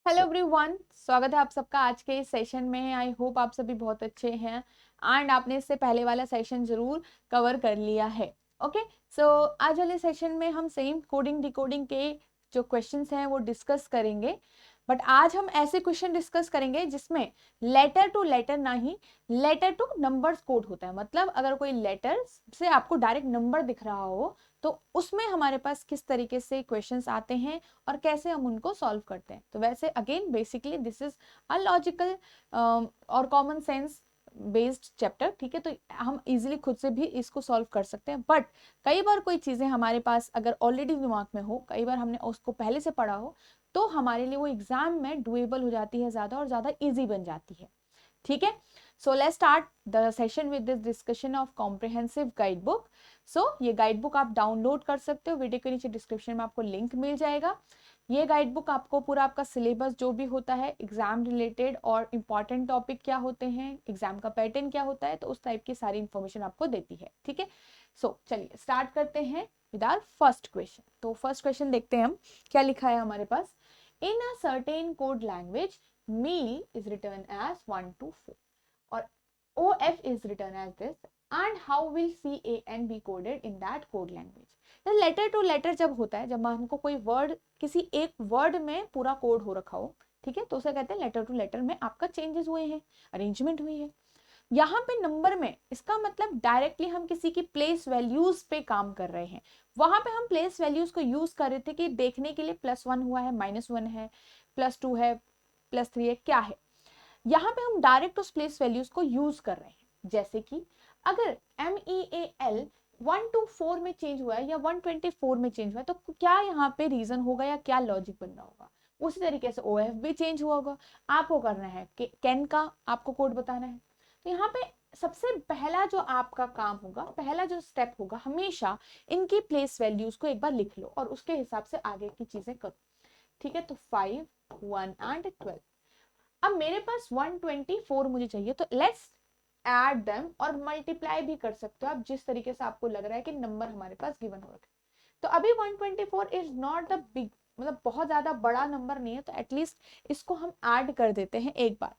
Hello everyone, स्वागत है आप सबका आज के इस सेशन में। आई होप आप सभी बहुत अच्छे हैं एंड आपने इससे पहले वाला सेशन जरूर कवर कर लिया है। ओके, सो आज वाले सेशन में हम सेम कोडिंग डिकोडिंग के जो क्वेश्चंस हैं वो डिस्कस करेंगे। बट आज हम ऐसे क्वेश्चन डिस्कस करेंगे जिसमें लेटर टू लेटर ना ही लेटर टू नंबर्स कोड होता है। मतलब अगर कोई लेटर से आपको डायरेक्ट नंबर दिख रहा हो तो उसमें हमारे पास किस तरीके से क्वेश्चंस आते हैं और कैसे हम उनको सॉल्व करते हैं। तो वैसे again basically this is a logical और कॉमन सेंस बेस्ड चैप्टर। ठीक है, तो हम इजीली खुद से भी इसको सॉल्व कर सकते हैं। बट कई बार कोई चीजें हमारे पास अगर ऑलरेडी दिमाग में हो, कई बार हमने उसको पहले से पढ़ा हो, तो हमारे लिए वो एग्जाम में डुएबल हो जाती है ज्यादा और ज्यादा इजी बन जाती है। ठीक है, so let's start the session with this discussion of comprehensive guide book. So ये गाइड बुक आप डाउनलोड कर सकते हो, वीडियो के नीचे डिस्क्रिप्शन में आपको लिंक मिल जाएगा। ये गाइड बुक आपको पूरा आपका सिलेबस जो भी होता है एग्जाम रिलेटेड और इंपॉर्टेंट टॉपिक क्या होते हैं, एग्जाम का पैटर्न क्या होता है, तो उस टाइप की सारी इंफॉर्मेशन आपको देती है। ठीक है, सो चलिए स्टार्ट करते हैं विद आवर फर्स्ट क्वेश्चन। तो फर्स्ट क्वेश्चन देखते हैं हम क्या लिखा है हमारे पास। In a certain code language meal is written as 1 to 4 or OF is written as this and how will CAN be coded in that code language। तो लेटर टू लेटर जब होता है, जब हमको कोई वर्ड किसी एक वर्ड में पूरा कोड हो रखा हो, ठीक है, तो उसे कहते हैं लेटर टू लेटर में आपका चेंजेस हुए हैं, अरेंजमेंट हुई है। यहाँ पे नंबर में इसका मतलब डायरेक्टली हम किसी की प्लेस वैल्यूज पे काम कर रहे हैं। वहां पे हम प्लेस वैल्यूज को यूज कर रहे थे कि देखने के लिए +1 हुआ है, -1 है, +2 है, +3 है, क्या है। यहाँ पे हम डायरेक्ट उस प्लेस वैल्यूज को यूज कर रहे हैं। जैसे कि अगर MEAL 1 to 4 में चेंज हुआ है या 124 में चेंज हुआ है, तो क्या यहाँ पे रीजन होगा या क्या लॉजिक बन रहा होगा। उसी तरीके से OF भी चेंज हुआ होगा। आपको करना है कि कैन का आपको कोड बताना है। तो यहाँ पे सबसे पहला जो आपका काम होगा, पहला जो स्टेप होगा, हमेशा इनकी प्लेस वैल्यूज को एक बार लिख लो और उसके हिसाब से आगे की चीजें करो। ठीक है, तो 5, 1 एंड 12। अब मेरे पास 124 मुझे चाहिए, तो लेट्स ऐड देम और मल्टीप्लाई भी कर सकते हो आप जिस तरीके से आपको लग रहा है कि नंबर हमारे पास गिवन हो रखे। तो अभी 124 इज नॉट द बिग, मतलब बहुत ज्यादा बड़ा नंबर नहीं है, तो एटलीस्ट इसको हम ऐड कर देते हैं। एक बार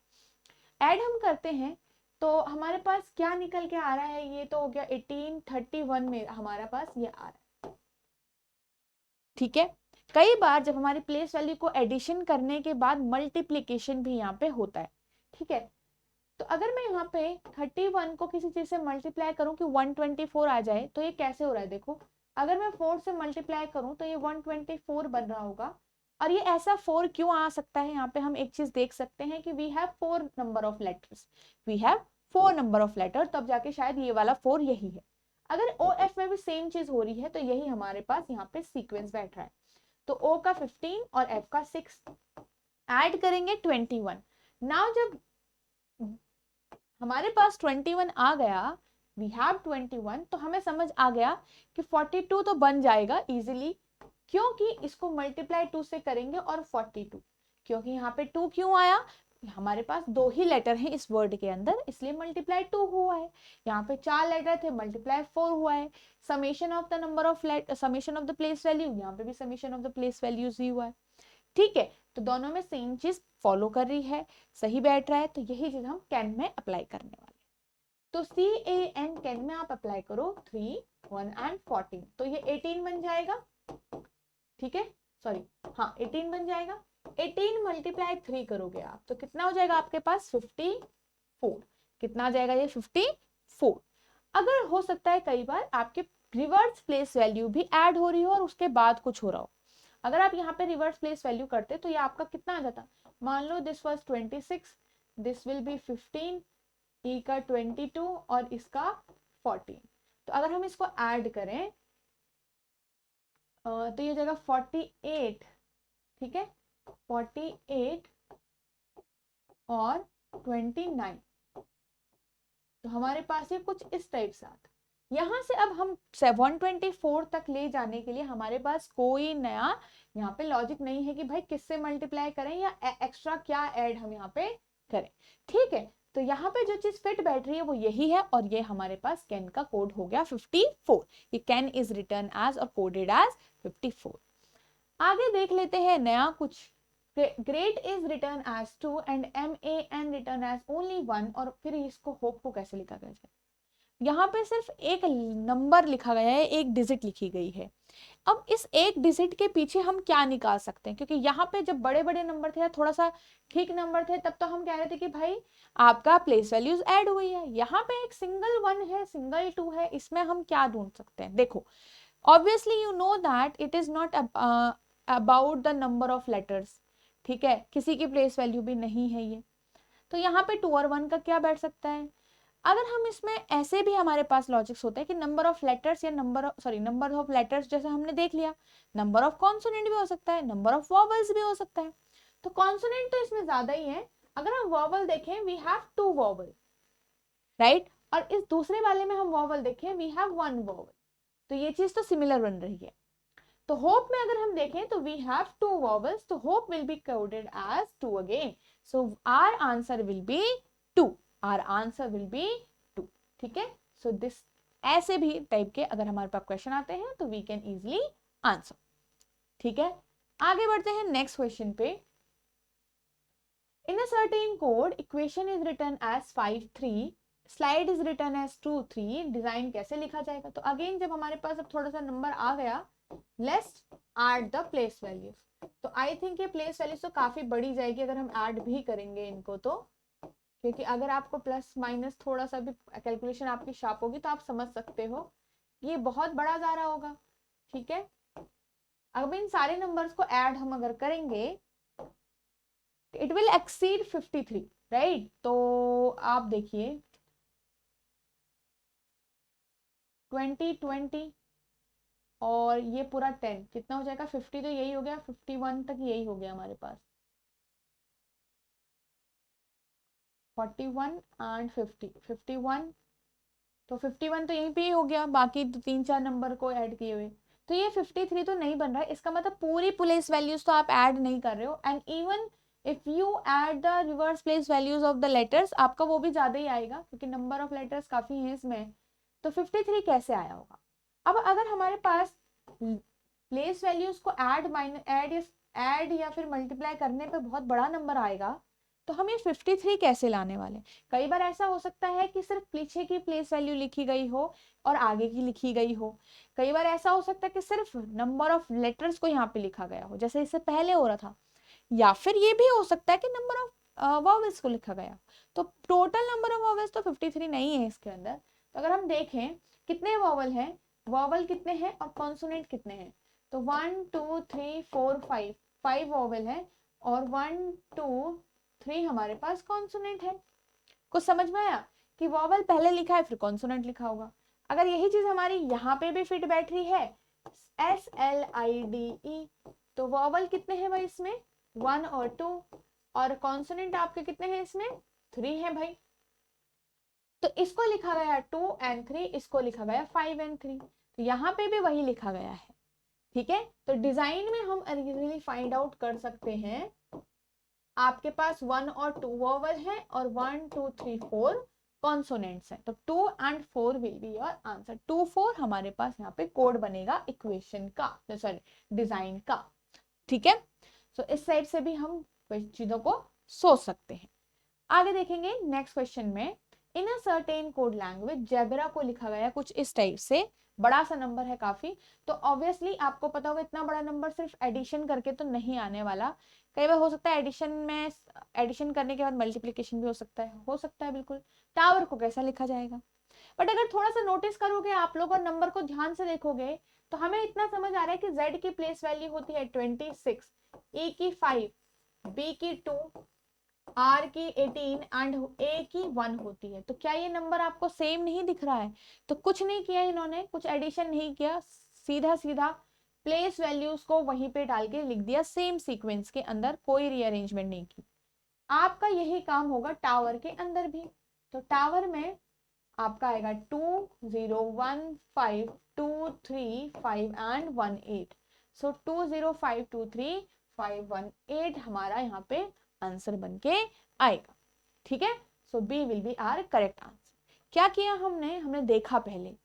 ऐड हम करते हैं तो हमारे पास क्या निकल के आ रहा है, ये तो हो गया 1831 में हमारा पास ये आ रहा है। ठीक है, कई बार जब हमारी प्लेस वैल्यू को एडिशन करने के बाद मल्टीप्लीकेशन भी यहाँ पे होता है। ठीक है, तो अगर मैं यहाँ पे 31 को किसी चीज से मल्टीप्लाई करूं कि 124 आ जाए, तो ये कैसे हो रहा है देखो। अगर मैं 4 से मल्टीप्लाई करूं तो ये 124 बन रहा होगा। और ये ऐसा 4 क्यों आ सकता है, यहाँ पे हम एक चीज देख सकते हैं कि we have 4 number of letters, we have 4 number of letter, तब जाके शायद ये वाला 4 यही है। अगर OF में भी सेम चीज हो रही है तो यही हमारे पास यहाँ पे सीक्वेंस बैठ रहा है। तो O का 15 और F का 6 ऐड करेंगे 21। नाउ जब हमारे पास 21 आ गया, वी हैव 21, तो हमें समझ आ गया कि 42 तो बन जाएगा इजीली, क्योंकि इसको मल्टीप्लाई 2 से करेंगे और 42, क्योंकि यहाँ पे 2 क्यों आया, हमारे पास 2 ही लेटर हैं इस वर्ड के अंदर, इसलिए मल्टीप्लाई 2 हुआ है। यहाँ पे 4 लेटर थे, मल्टीप्लाई 4 हुआ है। Summation of the number of summation of the place value, यहाँ पे भी summation of the place values ही हुआ है। ठीक है, तो दोनों में सेम चीज फॉलो कर रही है, सही बैठ रहा है, तो यही चीज हम कैन में अप्लाई करने वाले। तो CAN कैन में आप अप्लाई करो 3, 1 एंड 14, तो ये 18 बन जाएगा। ठीक है, सॉरी, हाँ 18 बन जाएगा। 18 मल्टीप्लाई 3 करोगे आप तो कितना हो जाएगा आपके पास 54। कितना आ जाएगा ये 54। अगर हो सकता है कई बार आपके रिवर्स प्लेस वैल्यू भी ऐड हो रही हो और उसके बाद कुछ हो रहा हो, अगर आप यहाँ पे रिवर्स प्लेस वैल्यू करते तो ये आपका कितना आ जाता। मान लो this was 26, this will be 15, E का 22 और इसका 14। तो अगर हम इसको ऐड करें तो ये हो जाएगा 48। ठीक है, 48 और 29, तो हमारे पास ये कुछ इस टाइप से आता। यहाँ से अब हम 124 तक ले जाने के लिए हमारे पास कोई नया यहाँ पे लॉजिक नहीं है कि भाई किससे मल्टीप्लाई करें या एक्स्ट्रा क्या ऐड हम यहाँ पे करें। ठीक है, तो यहाँ पे जो चीज फिट बैठ रही है वो यही है, और ये हमारे पास कैन का कोड हो गया 54। ये कैन इज रिटर्न एज और कोडेड एज 54। आगे देख लेते हैं नया कुछ great is written as 2 and MAN written as only 1, और फिर इसको होप को कैसे लिखा गया जाए? यहाँ पे सिर्फ एक नंबर लिखा गया है, एक डिजिट लिखी गई है। अब इस एक डिजिट के पीछे हम क्या निकाल सकते हैं, क्योंकि यहाँ पे जब बड़े बड़े नंबर थे, थोड़ा सा ठीक नंबर थे, तब तो हम कह रहे थे कि भाई आपका प्लेस वैल्यूज ऐड हुई है। यहाँ पे एक सिंगल 1 है, सिंगल 2 है, इसमें हम क्या ढूंढ सकते हैं? देखो, obviously you know that it is not about the number of letters, ठीक है, किसी की प्लेस वैल्यू भी नहीं है ये। तो यहाँ पे 2 और 1 का क्या बैठ सकता है? अगर हम इसमें ऐसे भी हमारे पास लॉजिक्स होते हैं कि नंबर ऑफ लेटर्स या नंबर ऑफ लेटर्स, जैसे हमने देख लिया, नंबर ऑफ कॉन्सोनेंट भी हो सकता है, नंबर ऑफ वॉवल्स भी हो सकता है। तो कॉन्सोनेंट तो इसमें ज्यादा ही है। अगर हम वॉवल देखें, वी हैव 2 वॉवल, राइट, और इस दूसरे वाले में हम वॉवल देखें, वी हैव 1 वॉवल। तो ये चीज तो सिमिलर बन रही है। तो होप में अगर हम देखें तो वी हैव 2 वॉवल्स, तो hope will be coded as 2 again, so our answer will be 2, our answer will be 2, ठीक है। सो दिस, ऐसे भी टाइप के अगर हमारे पास क्वेश्चन आते हैं तो वी कैन इजिली आंसर, ठीक है। आगे बढ़ते हैं नेक्स्ट क्वेश्चन पे। In a certain code equation is written as 5 3, slide is written as 2 3, design कैसे लिखा जाएगा? तो अगेन जब हमारे पास अब थोड़ा सा नंबर आ गया, let's add the place values. तो आई थिंक ये प्लेस वैल्यूज तो काफी बड़ी जाएगी अगर हम ऐड भी करेंगे इनको, तो क्योंकि अगर आपको प्लस माइनस थोड़ा सा भी कैलकुलेशन आपकी शार्प होगी तो आप समझ सकते हो ये बहुत बड़ा जा रहा होगा, ठीक है। अब इन सारे नंबर्स को ऐड हम अगर करेंगे, इट विल एक्सीड 53, राइट। तो आप देखिए 20 20 और ये पूरा 10 कितना हो जाएगा? 50 तो यही हो गया, 51 तक यही हो गया हमारे पास, 41 एंड 50, 51, तो 51 तो यहीं पे ही हो गया, बाकी तो 3 4 नंबर को ऐड किए हुए। तो ये 53 तो नहीं बन रहा है, इसका मतलब पूरी प्लेस वैल्यूज तो आप ऐड नहीं कर रहे हो। And even if you add the reverse place values of the letters, आपका वो भी ज्यादा ही आएगा क्योंकि नंबर ऑफ लेटर्स काफी है इसमें। तो 53 कैसे आया होगा? अब अगर हमारे पास प्लेस वैल्यूज को ऐड या फिर मल्टीप्लाई करने पे बहुत बड़ा नंबर आएगा, तो हम ये 53 कैसे लाने वाले? कई बार ऐसा हो सकता है कि सिर्फ पीछे की प्लेस वैल्यू लिखी गई हो और आगे की लिखी गई हो। कई बार ऐसा हो सकता है कि सिर्फ नंबर ऑफ लेटर्स को यहाँ पे लिखा गया हो, जैसे इससे पहले हो रहा था। या फिर ये भी हो सकता है कि नंबर ऑफ वॉवल्स को लिखा गया। तो टोटल नंबर ऑफ वॉवल्स तो 53 नहीं है इसके अंदर। तो अगर हम देखें कितने वॉवल हैं, वॉवल कितने हैं और कॉन्सोनेंट कितने हैं, तो 1 2 3 4 5, 5 वॉवल है और 1 2 3 हमारे पास कॉन्सोनेंट है। कुछ समझ में आया कि वॉवल पहले लिखा है फिर कॉन्सोनेंट लिखा होगा। अगर यही चीज हमारी यहाँ पे भी फिट बैठ रही है, SLIDE, तो वॉवल कितने हैं भाई इसमें? 1 और 2, और कॉन्सोनेंट आपके कितने हैं इसमें? 3 है भाई। तो इसको लिखा गया 2 and 3, इसको लिखा गया 5 and 3, तो यहाँ पे भी वही लिखा गया है, ठीक है। तो डिजाइन में हम इजीली फाइंड आउट कर सकते हैं, आपके पास 1 और 2 वॉवल है और 1 2 3 4 कॉन्सोनेंट्स हैं, तो 2 and 4 will be your answer. 2 4 हमारे पास यहाँ पे कोड बनेगा इक्वेशन का, सॉरी डिजाइन का, ठीक है। सो इस साइड से भी हम चीजों को सोच सकते हैं। आगे देखेंगे नेक्स्ट क्वेश्चन में, in a certain code language zebra को लिखा गया कुछ इस टाइप से, बड़ा सा नंबर है काफी। तो ऑब्वियसली आपको पता होगा इतना बड़ा नंबर सिर्फ एडिशन करके तो नहीं आने वाला। कई बार हो सकता है एडिशन में, एडिशन करने के बाद मल्टीप्लिकेशन भी हो सकता है बिल्कुल। टावर को कैसा लिखा जाएगा? बट अगर थोड़ा सा नोटिस करोगे आप लोग और नंबर को ध्यान से देखोगे, तो हमें इतना समझ आ रहा है कि Z की प्लेस वैल्यू होती है 26, E की 5, B की 2, R की 18 एंड A की 1 होती है। तो क्या ये नंबर आपको सेम नहीं दिख रहा है? तो कुछ नहीं किया इन्होंने, कुछ एडिशन नहीं किया, सीधा सीधा प्लेस वैल्यूज को वहीं पे डाल के लिख दिया सेम सीक्वेंस के अंदर, कोई रीअरेंजमेंट नहीं की। आपका यही काम होगा टावर के अंदर भी। तो टावर में आपका आएगा 2 0 1 5 2 3 5 एंड 1 8, सो 2 0 5 2 3 5 1 8 हमारा यहाँ पे आंसर बन के आएगा, ठीक है। So B will be our correct answer. क्या किया हमने देखा पहले,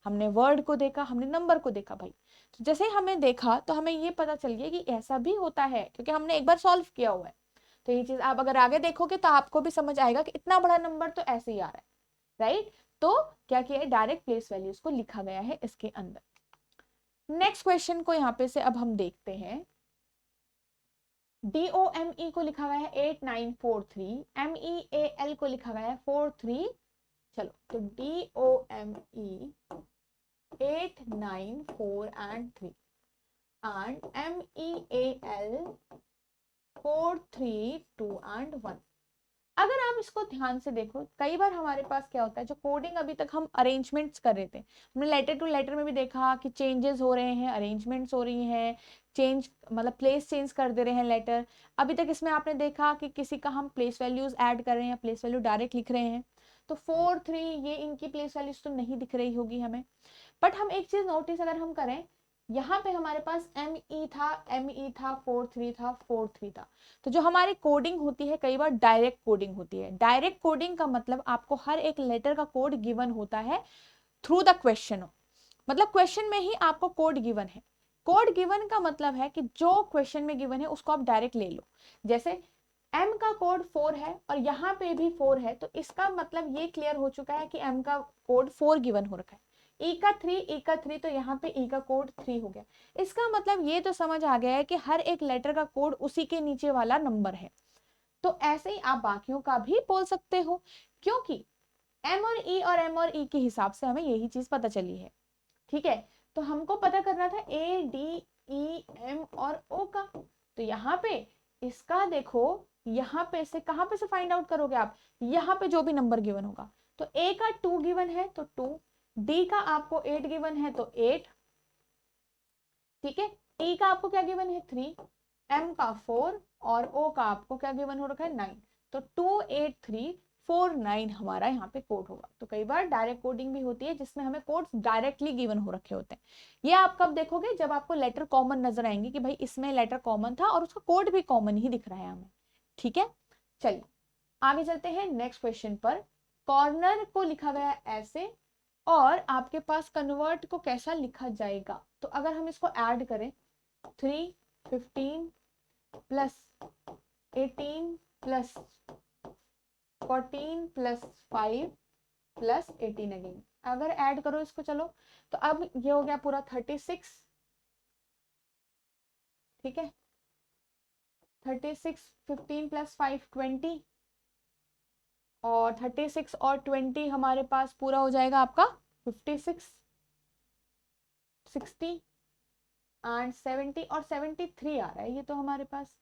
हमने वर्ड को देखा, हमने नंबर को देखा भाई। तो जैसे ही हमें देखा तो हमें ये पता चल गया कि ऐसा भी होता है, क्योंकि हमने एक बार सॉल्व किया हुआ है। तो ये चीज आप अगर आगे देखोगे तो आपको भी समझ आएगा कि इतना बड़ा नंबर तो ऐसे ही आ रहा है, राइट। तो क्या किया है, डायरेक्ट प्लेस वैल्यूज को लिखा गया है इसके अंदर। नेक्स्ट क्वेश्चन को यहाँ पे से अब हम देखते हैं। DOME को लिखा गया है 8943, MEAL को लिखा गया है 43। चलो तो DOME 894 and 3 and MEAL 4 3 2 and 1। अगर आप इसको ध्यान से देखो, कई बार हमारे पास क्या होता है, जो कोडिंग अभी तक हम अरेंजमेंट्स कर रहे थे, हमने लेटर टू लेटर में भी देखा कि चेंजेस हो रहे हैं, अरेंजमेंट्स हो रही हैं, चेंज मतलब प्लेस चेंज कर दे रहे हैं लेटर। अभी तक इसमें आपने देखा कि किसी का हम प्लेस वैल्यूज ऐड कर रहे हैं, प्लेस वैल्यू डायरेक्ट लिख रहे हैं। तो 4 3 ये इनकी प्लेस वैल्यूज तो नहीं दिख रही होगी हमें। बट हम एक चीज नोटिस अगर हम करें, यहाँ पे हमारे पास ME था, ME था, 4 3 था, 4 3 था। तो जो हमारी कोडिंग होती है कई बार डायरेक्ट कोडिंग होती है। डायरेक्ट कोडिंग का मतलब आपको हर एक लेटर का कोड गिवन होता है थ्रू द क्वेश्चन, मतलब क्वेश्चन में ही आपको कोड गिवन है। कोड गिवन का मतलब है कि जो क्वेश्चन में गिवन है उसको आप डायरेक्ट ले लो। जैसे M का कोड 4 है और यहाँ पे भी 4 है, तो इसका मतलब ये क्लियर हो चुका है कि M का कोड 4 गिवन हो रखा है। E का 3, तो यहाँ पे E का कोड 3 हो गया। इसका मतलब ये तो समझ आ गया है कि हर एक लेटर का कोड उसी के नीचे वाला नंबर है। तो ऐसे ही आप बाकियों का भी बोल सकते हो, क्योंकि M और E और M और E के हिसाब से हमें यही चीज पता चली है। ठीक है, तो हमको पता करना था ADEM और O का। तो यहाँ पे इसका देखो, यहाँ पे से कहाँ पे से फाइंड आउट करोगे आप, यहाँ पे जो भी नंबर गिवन होगा। तो A का 2 गिवन है तो 2, D का आपको 8 गिवन है तो 8, ठीक है। E का आपको क्या गिवन है 3, M का 4 और O का आपको क्या गिवन हो रखा है 9। तो 28349 हमारा यहाँ पे कोड होगा। तो कई बार डायरेक्ट कोडिंग भी होती है जिसमें हमें कोड्स डायरेक्टली गिवन हो रखे होते हैं। ये आप कब देखोगे, जब आपको लेटर कॉमन नजर आएंगे कि भाई इसमें लेटर कॉमन था और उसका कोड भी कॉमन ही दिख रहा है हमें। ठीक है, चलिए आगे चलते हैं नेक्स्ट क्वेश्चन पर। कॉर्नर को लिखा गया ऐसे, और आपके पास कन्वर्ट को कैसा लिखा जाएगा। तो अगर हम इसको ऐड करें 3 15 plus 18 plus 14 plus 5 plus 18 again, अगर ऐड करो इसको, चलो तो अब ये हो गया पूरा 36। ठीक है, 36 15 प्लस 5 20, और 36 और 20 हमारे पास पूरा हो जाएगा आपका 56, 60 एंड 70 और 73 आ रहा है ये तो हमारे पास,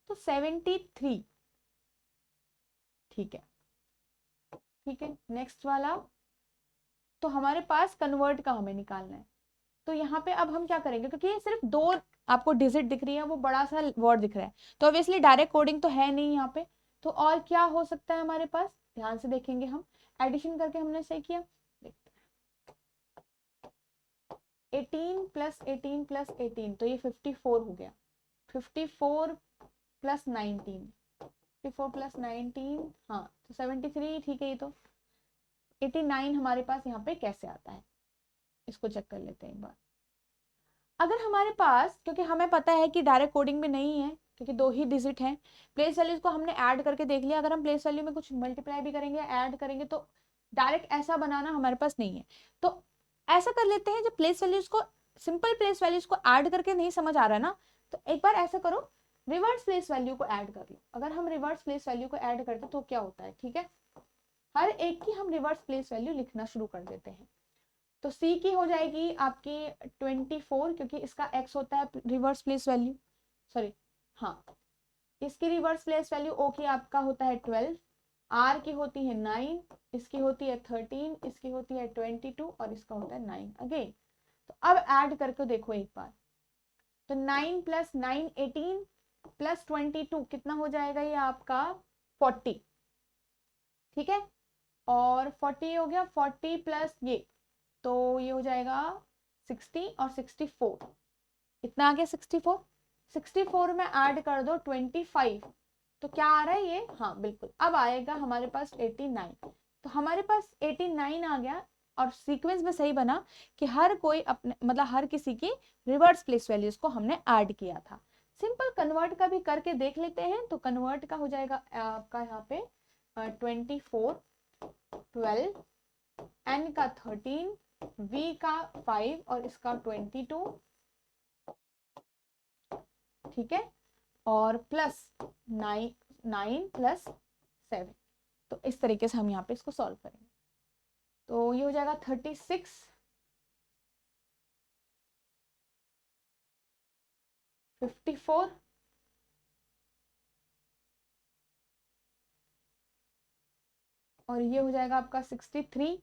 तो 73। ठीक है, ठीक है, नेक्स्ट वाला। तो हमारे पास कन्वर्ट का हमें निकालना है। तो यहाँ पे अब हम क्या करेंगे, क्योंकि ये सिर्फ 2 आपको डिजिट दिख रही है, वो बड़ा सा वर्ड दिख रहा है, तो ऑब्वियसली डायरेक्ट कोडिंग तो है नहीं यहाँ पे। तो और क्या हो सकता है हमारे पास, ध्यान से देखेंगे हम, एडिशन करके हमने सही किया। 18 प्लस 18 प्लस 18, तो ये 54 हो गया। 54 प्लस 19, 54 प्लस 19, हाँ तो 73। ठीक है, ये तो 89 हमारे पास यहाँ पे कैसे आता है, इसको चेक कर लेते हैं एक बार। अगर हमारे पास, क्योंकि हमें पता है कि डायरेक्ट कोडिंग में नहीं है क्योंकि 2 ही डिजिट हैं, प्लेस वैल्यूज को हमने ऐड करके देख लिया। अगर हम प्लेस वैल्यू में कुछ मल्टीप्लाई भी करेंगे, ऐड करेंगे, तो डायरेक्ट ऐसा बनाना हमारे पास नहीं है। तो ऐसा कर लेते हैं, जब प्लेस वैल्यूज को, सिंपल प्लेस वैल्यूज को ऐड करके नहीं समझ आ रहा ना, तो एक बार ऐसा करो, रिवर्स प्लेस वैल्यू को ऐड कर लो। अगर हम रिवर्स प्लेस वैल्यू को ऐड करते तो क्या होता है, ठीक है, हर एक की हम रिवर्स प्लेस वैल्यू लिखना शुरू कर देते हैं। तो C की हो जाएगी आपकी 24, क्योंकि इसका X होता है रिवर्स प्लेस वैल्यू, सॉरी हाँ, इसकी रिवर्स प्लेस वैल्यू O की आपका होता है 12, R की होती है 9, इसकी होती है 13, इसकी होती है 22 और इसका होता है 9 अगेन। तो अब ऐड करके देखो एक बार, तो 9 प्लस 9 18 प्लस 22 कितना हो जाएगा, ये आपका 40। ठीक है, और 40 हो गया, 40 प्लस ये, तो ये हो जाएगा 60 और 64, इतना आ गया 64। 64 में ऐड कर दो 25, तो क्या आ रहा है ये, हाँ बिल्कुल, अब आएगा हमारे पास 89। तो हमारे पास 89 आ गया, और सीक्वेंस में सही बना कि हर कोई अपने मतलब हर किसी की रिवर्स प्लेस वैल्यूज को हमने ऐड किया था। सिंपल कन्वर्ट का भी करके देख लेते हैं। तो कन्वर्ट का हो जाएगा आपका यहाँ पे 24, 12, n का 13, v का 5 और इसका 22, ठीक है, और प्लस 9 प्लस 7। तो इस तरीके से हम यहाँ पे इसको सॉल्व करेंगे। तो ये हो जाएगा 36, 54, और ये हो जाएगा आपका 63,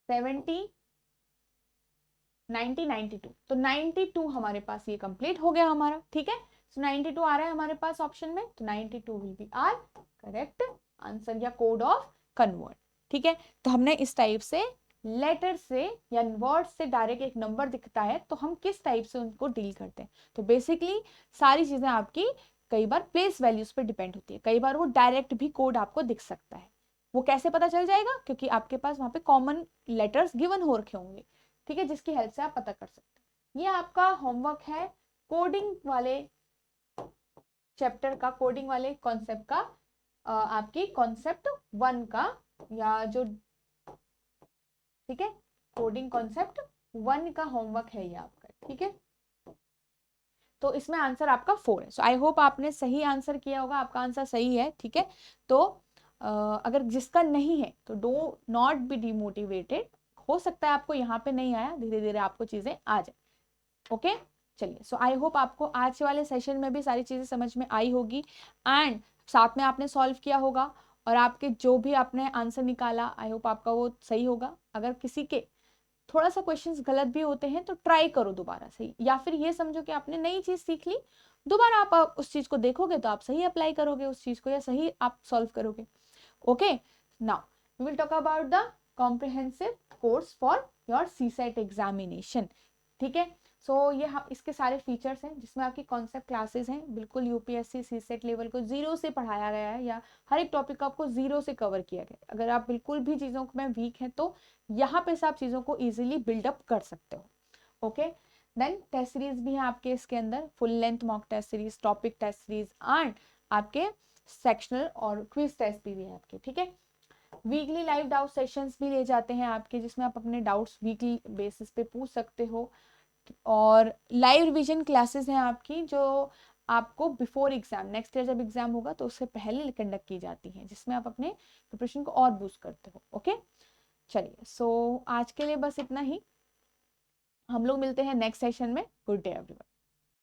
70, 90, 92। तो 92 हमारे पास ये कंप्लीट हो गया हमारा, ठीक है। सो 92 आ रहा है हमारे पास ऑप्शन में, तो 92 will be our correct answer या कोड ऑफ कन्वर्ट, ठीक है। तो हमने इस टाइप से लेटर से या वर्ड से डायरेक्ट एक नंबर दिखता है तो हम किस टाइप से उनको डील करते हैं। तो बेसिकली सारी चीजें आपकी कई बार प्लेस वैल्यूज पे डिपेंड होती है, कई बार वो डायरेक्ट भी कोड आपको दिख सकता है। वो कैसे पता चल जाएगा, क्योंकि आपके पास वहां पे कॉमन लेटर्स गिवन हो रखे होंगे, ठीक है, जिसकी हेल्प से आप पता कर सकते हैं। ये आपका होमवर्क है कोडिंग वाले चैप्टर का, कोडिंग वाले कॉन्सेप्ट का, आपकी कॉन्सेप्ट 1 का, या जो, ठीक है, कोडिंग कॉन्सेप्ट 1 का होमवर्क है ये आपका, ठीक है। तो इसमें आंसर आपका 4 है। सो आई होप आपने सही आंसर किया होगा, आपका आंसर सही है, ठीक है। तो अगर जिसका नहीं है तो डो नॉट बी डिमोटिवेटेड, हो सकता है आपको यहाँ पे नहीं आया, धीरे धीरे आपको चीजें आ जाए, ओके। चलिए, सो आई होप आपको आज वाले सेशन में भी सारी चीजें समझ में आई होगी एंड साथ में आपने सॉल्व किया होगा, और आपके जो भी आपने आंसर निकाला आई होप आपका वो सही होगा। अगर किसी के थोड़ा सा क्वेश्चंस गलत भी होते हैं तो ट्राई करो दोबारा से, या फिर ये समझो कि आपने नई चीज सीख ली, दोबारा आप उस चीज को देखोगे तो आप सही अप्लाई करोगे उस चीज को, या सही आप सॉल्व करोगे, okay. Now we will talk about the comprehensive course for your CSAT examination, ठीक है। सो ये इसके सारे फीचर्स हैं जिसमें आपकी कॉन्सेप्ट क्लासेस हैं, बिल्कुल यूपीएससी सीसेट लेवल को जीरो से पढ़ाया गया है, या हर एक टॉपिक को आपको जीरो से कवर किया गया है। अगर आप बिल्कुल भी चीज़ों में वीक हैं तो यहाँ पे से आप चीज़ों को इजीली बिल्डअप कर सकते हो, ओके। देन टेस्ट सीरीज भी है आपके इसके अंदर, full length mock test series, topic test series and आपके सेक्शनल और क्विज टेस्ट भी है आपके, ठीक है। वीकली लाइव डाउट सेशंस भी ले जाते हैं आपके, जिसमें आप अपने डाउट्स वीकली बेसिस पे पूछ सकते हो, और लाइव रिवीजन क्लासेस हैं आपकी जो आपको बिफोर एग्जाम, नेक्स्ट ईयर जब एग्जाम होगा तो उससे पहले कंडक्ट की जाती हैं, जिसमें आप अपने प्रिपरेशन को और बूस्ट करते हो, ओके। चलिए, सो आज के लिए बस इतना ही, हम लोग मिलते हैं नेक्स्ट सेशन में। Good day everyone.